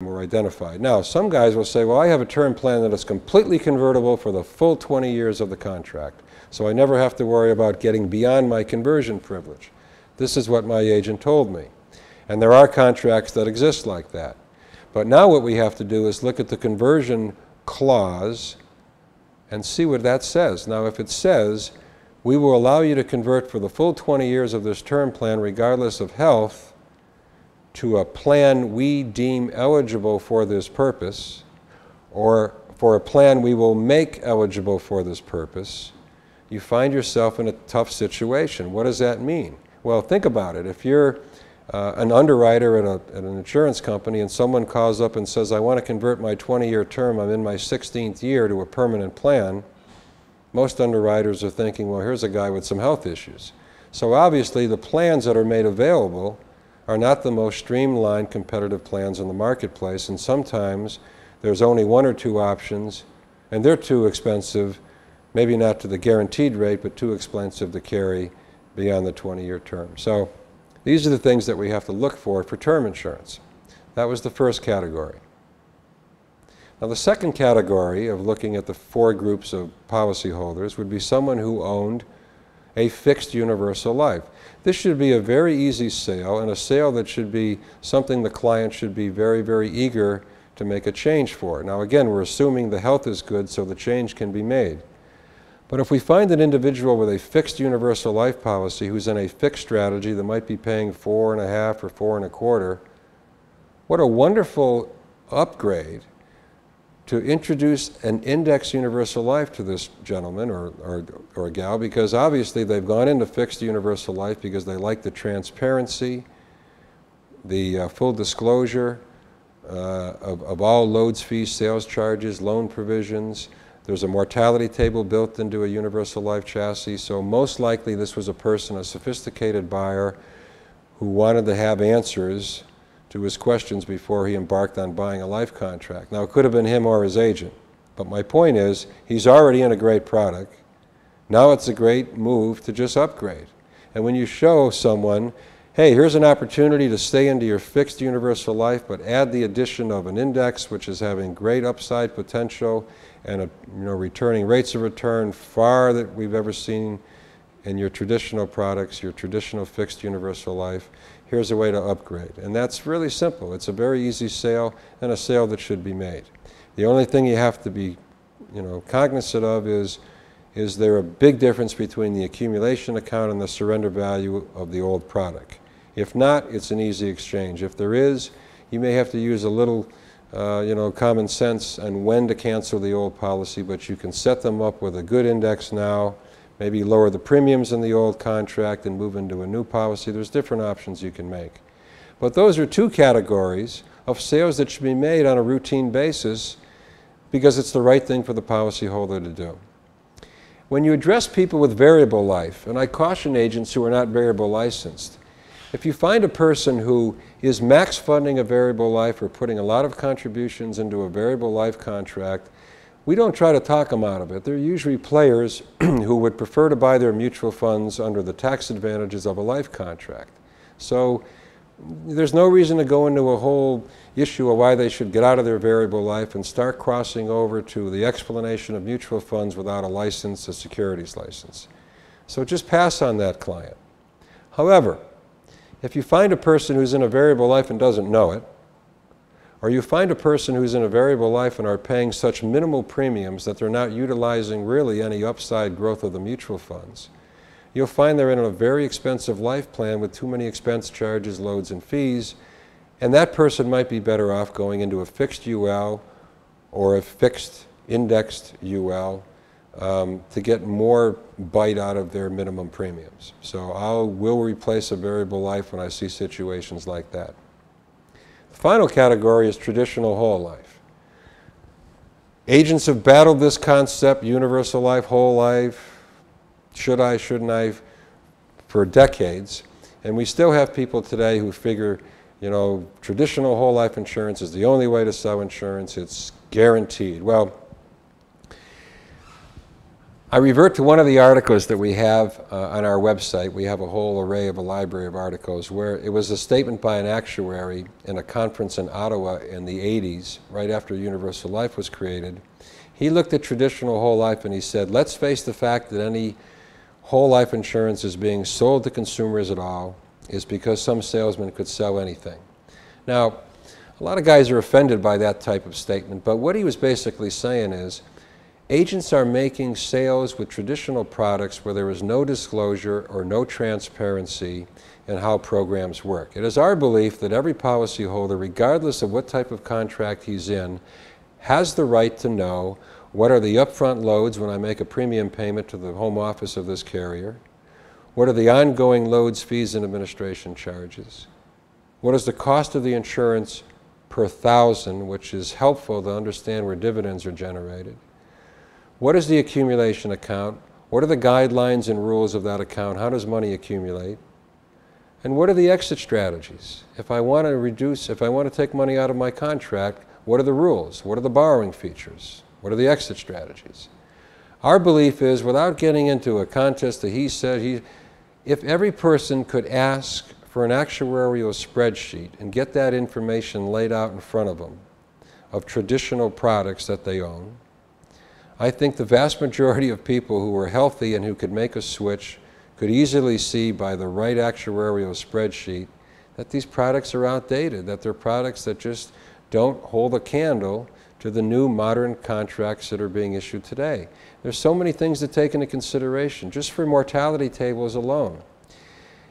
were identified. Now, some guys will say, well, I have a term plan that is completely convertible for the full 20 years of the contract, so I never have to worry about getting beyond my conversion privilege. This is what my agent told me. And there are contracts that exist like that. But now what we have to do is look at the conversion clause and see what that says. Now, if it says, we will allow you to convert for the full 20 years of this term plan, regardless of health, to a plan we deem eligible for this purpose, or for a plan we will make eligible for this purpose, you find yourself in a tough situation. What does that mean? Well, think about it. If you're an underwriter at an insurance company and someone calls up and says, I want to convert my 20-year term, I'm in my 16th year, to a permanent plan, most underwriters are thinking, well, here's a guy with some health issues. So obviously the plans that are made available are not the most streamlined competitive plans in the marketplace, and sometimes there's only one or two options, and they're too expensive, maybe not to the guaranteed rate, but too expensive to carry beyond the 20-year term. So these are the things that we have to look for term insurance. That was the first category. Now, the second category of looking at the four groups of policyholders would be someone who owned a fixed universal life. This should be a very easy sale, and a sale that should be something the client should be very, very eager to make a change for. Now, again, we're assuming the health is good, so the change can be made. But if we find an individual with a fixed universal life policy who's in a fixed strategy that might be paying 4.5 or 4.25, what a wonderful upgrade to introduce an index universal life to this gentleman or gal, because obviously they've gone into fixed universal life because they like the transparency, the full disclosure of all loads, fees, sales charges, loan provisions. There's a mortality table built into a universal life chassis, so most likely this was a person, a sophisticated buyer, who wanted to have answers to his questions before he embarked on buying a life contract. Now, it could have been him or his agent, but my point is, he's already in a great product. Now it's a great move to just upgrade. And when you show someone, hey, here's an opportunity to stay into your fixed universal life, but add the addition of an index, which is having great upside potential, and returning rates of return far that we've ever seen in your traditional products, your traditional fixed universal life, here's a way to upgrade. And that's really simple. It's a very easy sale, and a sale that should be made. The only thing you have to be cognizant of is there a big difference between the accumulation account and the surrender value of the old product? If not, it's an easy exchange. If there is, you may have to use a little common sense on when to cancel the old policy, but you can set them up with a good index now, maybe lower the premiums in the old contract and move into a new policy. There's different options you can make. But those are two categories of sales that should be made on a routine basis because it's the right thing for the policyholder to do. When you address people with variable life, and I caution agents who are not variable licensed, if you find a person who is max funding a variable life or putting a lot of contributions into a variable life contract, we don't try to talk them out of it. They're usually players who would prefer to buy their mutual funds under the tax advantages of a life contract. So there's no reason to go into a whole issue of why they should get out of their variable life and start crossing over to the explanation of mutual funds without a license, a securities license. So just pass on that client. However, if you find a person who's in a variable life and doesn't know it, or you find a person who's in a variable life and are paying such minimal premiums that they're not utilizing really any upside growth of the mutual funds, you'll find they're in a very expensive life plan with too many expense charges, loads, and fees, and that person might be better off going into a fixed UL or a fixed indexed UL to get more bite out of their minimum premiums. So we'll replace a variable life when I see situations like that. The final category is traditional whole life. Agents have battled this concept, universal life, whole life, should I, shouldn't I, for decades. And we still have people today who figure, traditional whole life insurance is the only way to sell insurance. It's guaranteed. Well, I revert to one of the articles that we have on our website. We have a whole array of a library of articles where it was a statement by an actuary in a conference in Ottawa in the 80s, right after Universal Life was created. He looked at traditional whole life and he said, let's face the fact that any whole life insurance is being sold to consumers at all is because some salesman could sell anything. Now, a lot of guys are offended by that type of statement, but what he was basically saying is, agents are making sales with traditional products where there is no disclosure or no transparency in how programs work. It is our belief that every policyholder, regardless of what type of contract he's in, has the right to know what are the upfront loads when I make a premium payment to the home office of this carrier, what are the ongoing loads, fees, and administration charges, what is the cost of the insurance per thousand, which is helpful to understand where dividends are generated, what is the accumulation account? What are the guidelines and rules of that account? How does money accumulate? And what are the exit strategies? If I want to take money out of my contract, what are the rules? What are the borrowing features? What are the exit strategies? Our belief is, without getting into a contest that he said, if every person could ask for an actuarial spreadsheet and get that information laid out in front of them of traditional products that they own, I think the vast majority of people who were healthy and who could make a switch could easily see by the right actuarial spreadsheet that these products are outdated, that they're products that just don't hold a candle to the new modern contracts that are being issued today. There's so many things to take into consideration, just for mortality tables alone.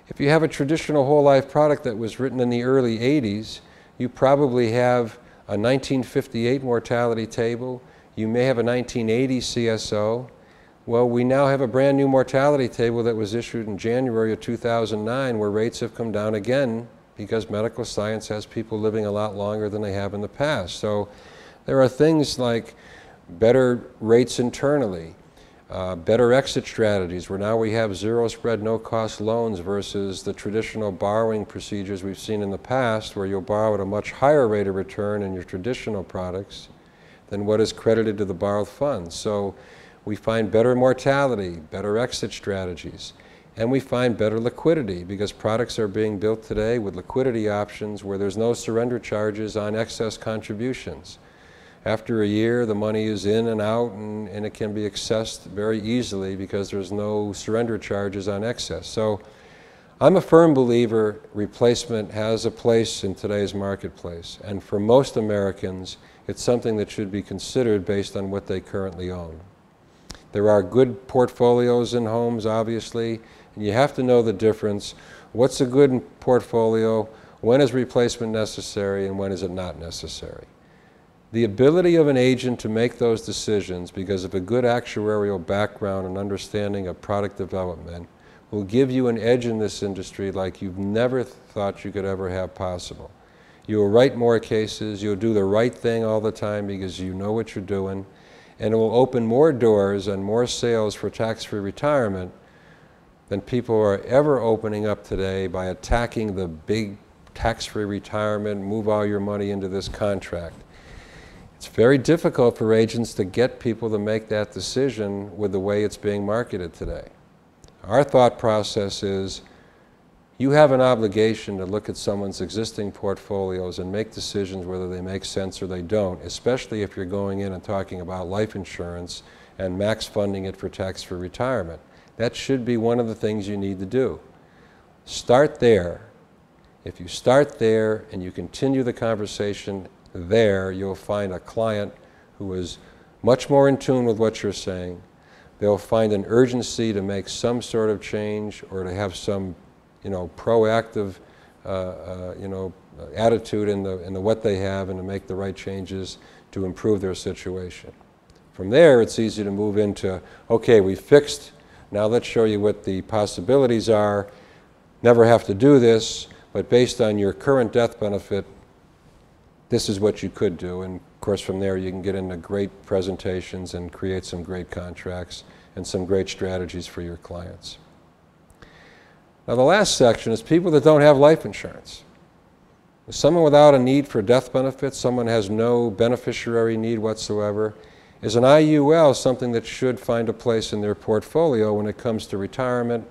If you have a traditional whole life product that was written in the early 80s, you probably have a 1958 mortality table. You may have a 1980 CSO. Well, we now have a brand new mortality table that was issued in January of 2009 where rates have come down again because medical science has people living a lot longer than they have in the past. So there are things like better rates internally, better exit strategies where now we have zero spread, no cost loans versus the traditional borrowing procedures we've seen in the past where you'll borrow at a much higher rate of return in your traditional products than what is credited to the borrowed funds. So we find better mortality, better exit strategies, and we find better liquidity because products are being built today with liquidity options where there's no surrender charges on excess contributions. After a year, the money is in and out and it can be accessed very easily because there's no surrender charges on excess. So I'm a firm believer replacement has a place in today's marketplace, and for most Americans, it's something that should be considered based on what they currently own. There are good portfolios in homes, obviously, and you have to know the difference. What's a good portfolio? When is replacement necessary and when is it not necessary? The ability of an agent to make those decisions because of a good actuarial background and understanding of product development will give you an edge in this industry like you've never thought you could ever have possible. You will write more cases, you'll do the right thing all the time because you know what you're doing, and it will open more doors and more sales for tax-free retirement than people are ever opening up today by attacking the big tax-free retirement, move all your money into this contract. It's very difficult for agents to get people to make that decision with the way it's being marketed today. Our thought process is you have an obligation to look at someone's existing portfolios and make decisions whether they make sense or they don't, especially if you're going in and talking about life insurance and max funding it for tax-free retirement. That should be one of the things you need to do. Start there. If you start there and you continue the conversation there, you'll find a client who is much more in tune with what you're saying. They'll find an urgency to make some sort of change or to have some proactive attitude in the what they have and to make the right changes to improve their situation. From there, it's easy to move into, okay, we fixed, now let's show you what the possibilities are. Never have to do this, but based on your current death benefit, this is what you could do. And of course, from there, you can get into great presentations and create some great contracts and some great strategies for your clients. Now, the last section is people that don't have life insurance. Someone without a need for death benefits, someone has no beneficiary need whatsoever, is an IUL something that should find a place in their portfolio when it comes to retirement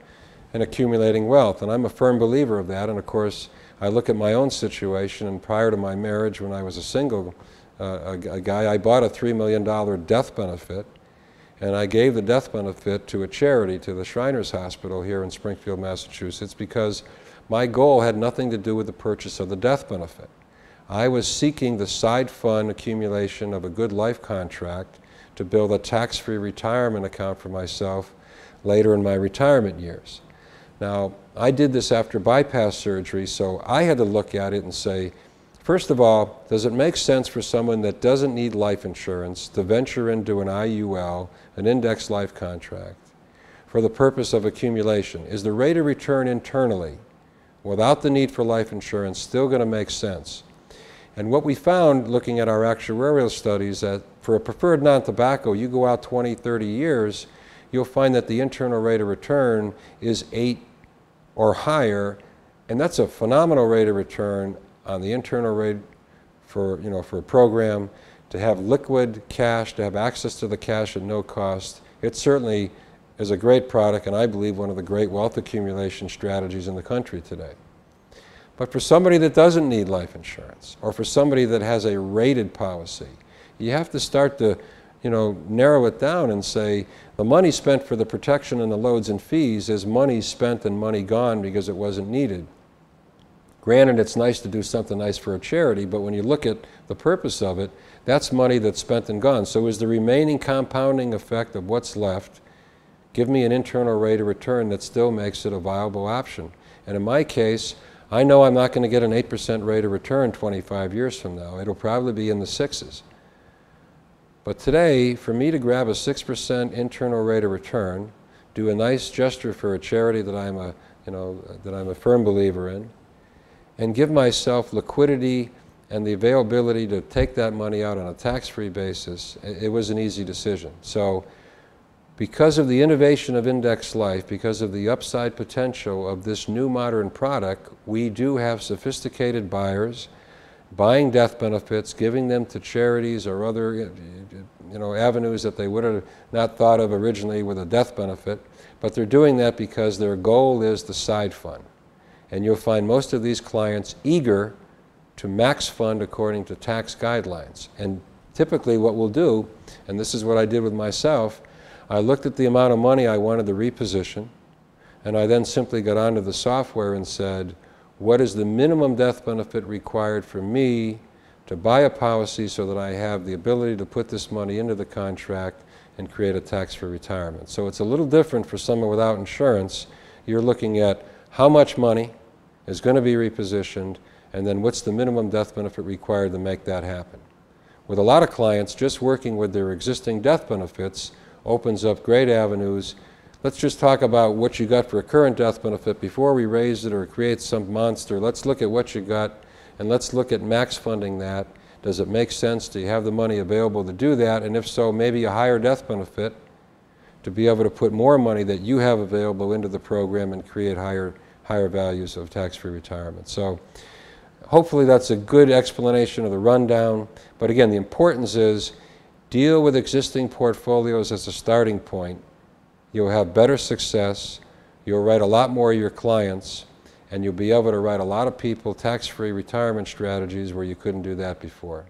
and accumulating wealth? And I'm a firm believer of that. And of course, I look at my own situation, and prior to my marriage, when I was a single guy, I bought a $3 million death benefit, and I gave the death benefit to a charity, to the Shriners Hospital here in Springfield, Massachusetts, because my goal had nothing to do with the purchase of the death benefit. I was seeking the side fund accumulation of a good life contract to build a tax-free retirement account for myself later in my retirement years. Now, I did this after bypass surgery, so I had to look at it and say, first of all, does it make sense for someone that doesn't need life insurance to venture into an IUL, an index life contract, for the purpose of accumulation? Is the rate of return internally, without the need for life insurance, still going to make sense? And what we found, looking at our actuarial studies, that for a preferred non-tobacco, you go out 20, 30 years, you'll find that the internal rate of return is 8 or higher, and that's a phenomenal rate of return on the internal rate for a program, to have liquid cash, to have access to the cash at no cost. It certainly is a great product, and I believe one of the great wealth accumulation strategies in the country today. But for somebody that doesn't need life insurance, or for somebody that has a rated policy, you have to start to narrow it down and say the money spent for the protection and the loads and fees is money spent and money gone because it wasn't needed. Granted, it's nice to do something nice for a charity, but when you look at the purpose of it, that's money that's spent and gone. So is the remaining compounding effect of what's left give me an internal rate of return that still makes it a viable option? And in my case, I know I'm not going to get an 8% rate of return 25 years from now. It'll probably be in the 6s. But today, for me to grab a 6% internal rate of return, do a nice gesture for a charity that I'm a firm believer in, and give myself liquidity and the availability to take that money out on a tax-free basis, it was an easy decision. So because of the innovation of Index Life, because of the upside potential of this new modern product, we do have sophisticated buyers buying death benefits, giving them to charities or other avenues that they would have not thought of originally with a death benefit, but they're doing that because their goal is the side fund. And you'll find most of these clients eager to max fund according to tax guidelines. And typically what we'll do, and this is what I did with myself, I looked at the amount of money I wanted to reposition, and I then simply got onto the software and said, what is the minimum death benefit required for me to buy a policy so that I have the ability to put this money into the contract and create a tax-free retirement? So it's a little different for someone without insurance. You're looking at how much money is going to be repositioned, and then what's the minimum death benefit required to make that happen. With a lot of clients, just working with their existing death benefits opens up great avenues. Let's just talk about what you got for a current death benefit before we raise it or create some monster. Let's look at what you got, and let's look at max funding that. Does it make sense? Do you have the money available to do that? And if so, maybe a higher death benefit to be able to put more money that you have available into the program and create higher values of tax-free retirement. So hopefully that's a good explanation of the rundown. But again, the importance is deal with existing portfolios as a starting point. You'll have better success. You'll write a lot more of your clients, and you'll be able to write a lot of people tax-free retirement strategies where you couldn't do that before.